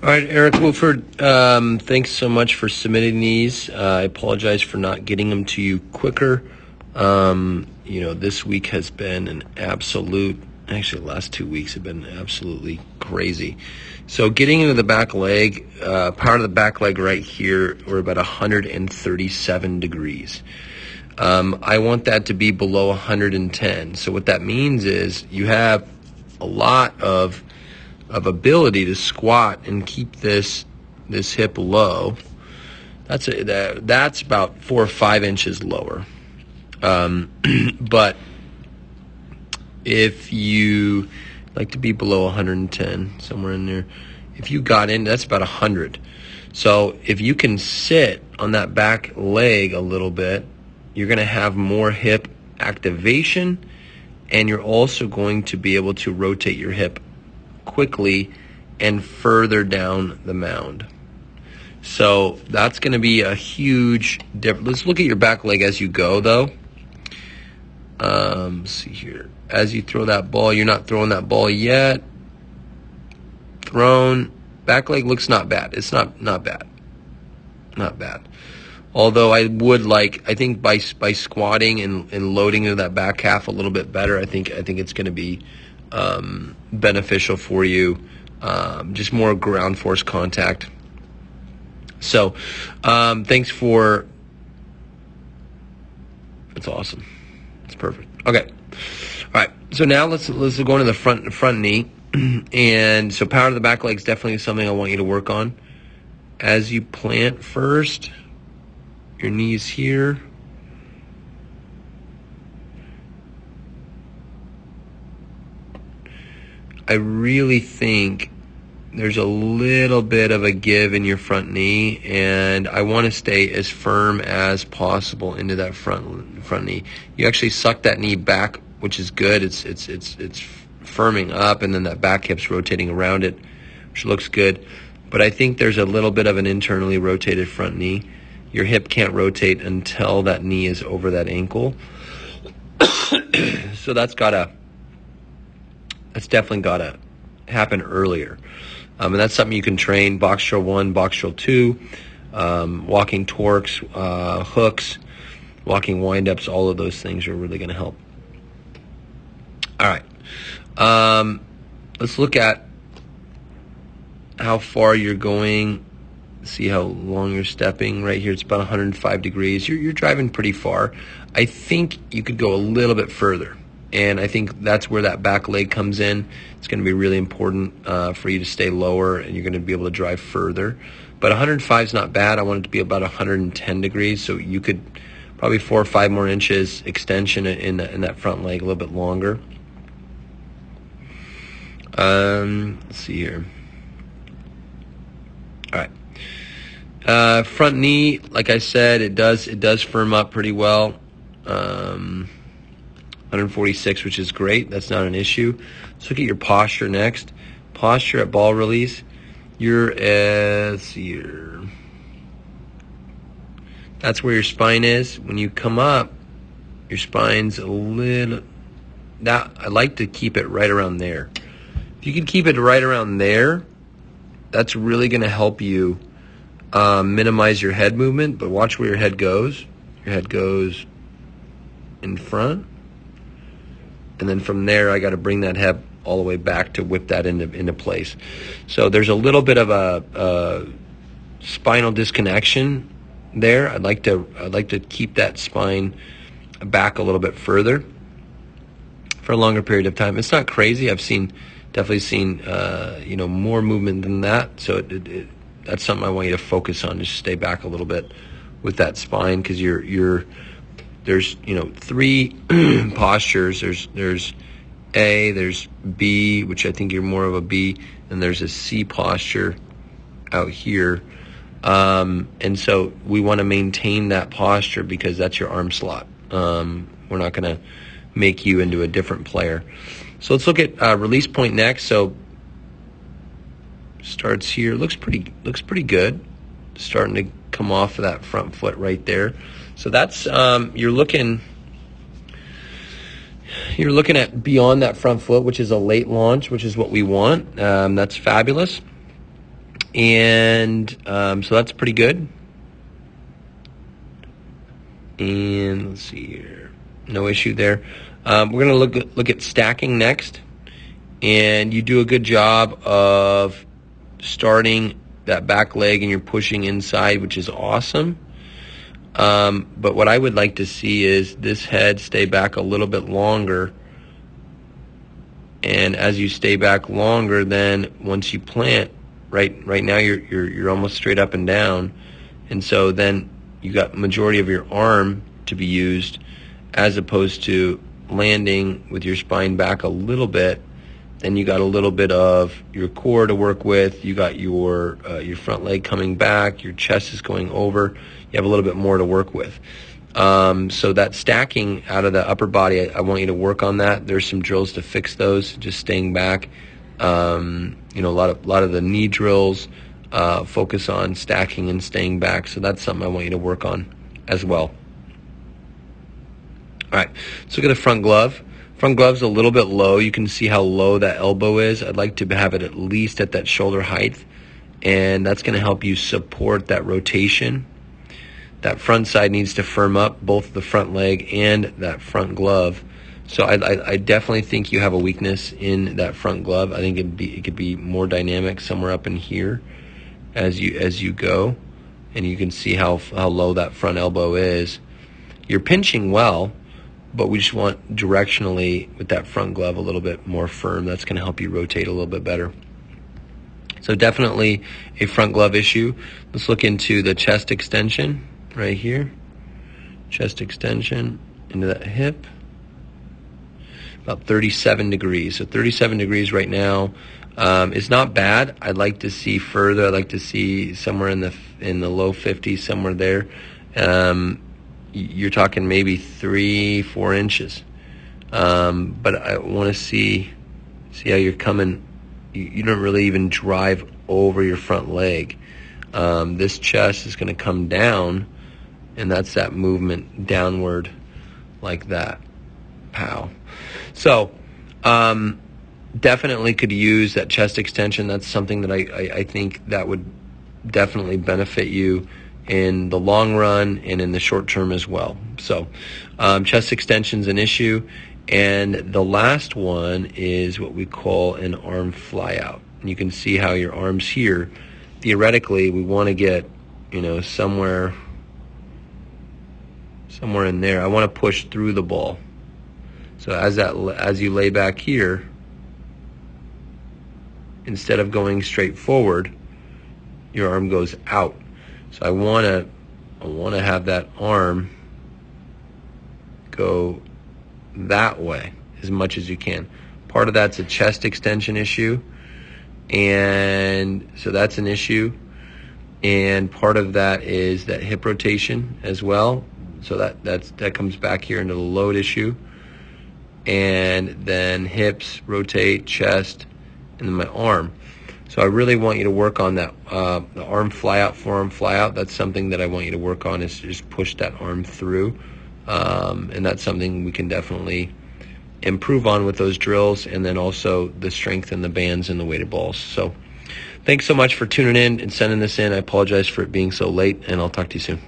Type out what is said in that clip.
All right, Eric Wofford, thanks so much for submitting these. I apologize for not getting them to you quicker. This week has been actually the last 2 weeks have been absolutely crazy. So getting into the back leg, part of the back leg right here, we're about 137 degrees. I want that to be below 110. So what that means is you have a lot of ability to squat and keep this hip low. That's about 4 or 5 inches lower. But if you like to be below 110, somewhere in there, if you got in, that's about 100. So if you can sit on that back leg a little bit, you're going to have more hip activation, and you're also going to be able to rotate your hip quickly and further down the mound. So that's going to be a huge difference. Let's look at your back leg as you go, though. Let's see here. As you throw that ball, you're not throwing that ball yet. Thrown. Back leg looks not bad. It's not bad. Not bad. Although I think by squatting and loading into that back half a little bit better, I think it's going to be beneficial for you. Just more ground force contact. So, thanks for. That's awesome. It's perfect. Okay. All right. So now let's go into the front knee, and so power to the back leg is definitely something I want you to work on. As you plant first, your knees here. I really think there's a little bit of a give in your front knee, and I want to stay as firm as possible into that front knee. You actually suck that knee back, which is good. It's firming up, and then that back hip's rotating around it, which looks good. But I think there's a little bit of an internally rotated front knee. Your hip can't rotate until that knee is over that ankle. So that's definitely gotta happen earlier. And that's something you can train. Box drill 1, box drill 2, walking torques, hooks, walking windups, all of those things are really going to help. All right. Let's look at how far you're going. See how long you're stepping. Right here, it's about 105 degrees. You're driving pretty far. I think you could go a little bit further. And I think that's where that back leg comes in. It's going to be really important for you to stay lower, and you're going to be able to drive further. But 105 is not bad. I want it to be about 110 degrees, so you could probably 4 or 5 more inches extension in that front leg, a little bit longer. Let's see here. All right. Front knee, like I said, it does firm up pretty well. 146, which is great. That's not an issue. Let's look at your posture next. Posture at ball release. Let's see here. That's where your spine is. When you come up, your spine's a little. I like to keep it right around there. If you can keep it right around there, that's really going to help you minimize your head movement. But watch where your head goes. Your head goes in front. And then from there, I got to bring that head all the way back to whip that into place. So there's a little bit of a spinal disconnection there. I'd like to keep that spine back a little bit further for a longer period of time. It's not crazy. I've definitely seen more movement than that. So that's something I want you to focus on. Just stay back a little bit with that spine, because there's 3 postures. There's A, there's B, which I think you're more of a B, and there's a C posture out here. And so we want to maintain that posture because that's your arm slot. We're not going to make you into a different player. So let's look at release point next. So starts here. Looks pretty good. Starting to come off of that front foot right there. So that's you're looking at beyond that front foot, which is a late launch, which is what we want. That's fabulous. And so that's pretty good. And let's see here, no issue there. We're going to look at stacking next. And you do a good job of starting that back leg and you're pushing inside, which is awesome. But what I would like to see is this head stay back a little bit longer. And as you stay back longer, then once you plant, right now you're almost straight up and down. And so then you got majority of your arm to be used as opposed to landing with your spine back a little bit. Then you got a little bit of your core to work with. You got your front leg coming back. Your chest is going over. You have a little bit more to work with. So that stacking out of the upper body, I want you to work on that. There's some drills to fix those. Just staying back. A lot of the knee drills focus on stacking and staying back. So that's something I want you to work on as well. All right. Let's look at the front glove. Front glove's a little bit low. You can see how low that elbow is. I'd like to have it at least at that shoulder height, and that's going to help you support that rotation. That front side needs to firm up, both the front leg and that front glove. So I definitely think you have a weakness in that front glove. I think it could be more dynamic somewhere up in here as you go, and you can see how low that front elbow is. You're pinching well, but we just want directionally with that front glove a little bit more firm. That's going to help you rotate a little bit better. So definitely a front glove issue. Let's look into the chest extension right here. Chest extension into that hip. About 37 degrees. So 37 degrees right now is not bad. I'd like to see further. I'd like to see somewhere in the low 50s, somewhere there. You're talking maybe 3-4 inches. But I want to see how you're coming. You don't really even drive over your front leg. This chest is going to come down, and that's that movement downward like that. Pow. So definitely could use that chest extension. That's something that I think that would definitely benefit you in the long run and in the short term as well. So chest extension's an issue. And the last one is what we call an arm fly out. And you can see how your arms here, theoretically, we want to get, somewhere in there. I want to push through the ball. So as you lay back here, instead of going straight forward, your arm goes out. So I want to have that arm go that way as much as you can. Part of that's a chest extension issue, and so that's an issue. And part of that is that hip rotation as well. So that comes back here into the load issue. And then hips, rotate, chest, and then my arm. So I really want you to work on that, the arm fly out, forearm fly out. That's something that I want you to work on, is to just push that arm through. And that's something we can definitely improve on with those drills, and then also the strength in the bands and the weighted balls. So thanks so much for tuning in and sending this in. I apologize for it being so late, and I'll talk to you soon.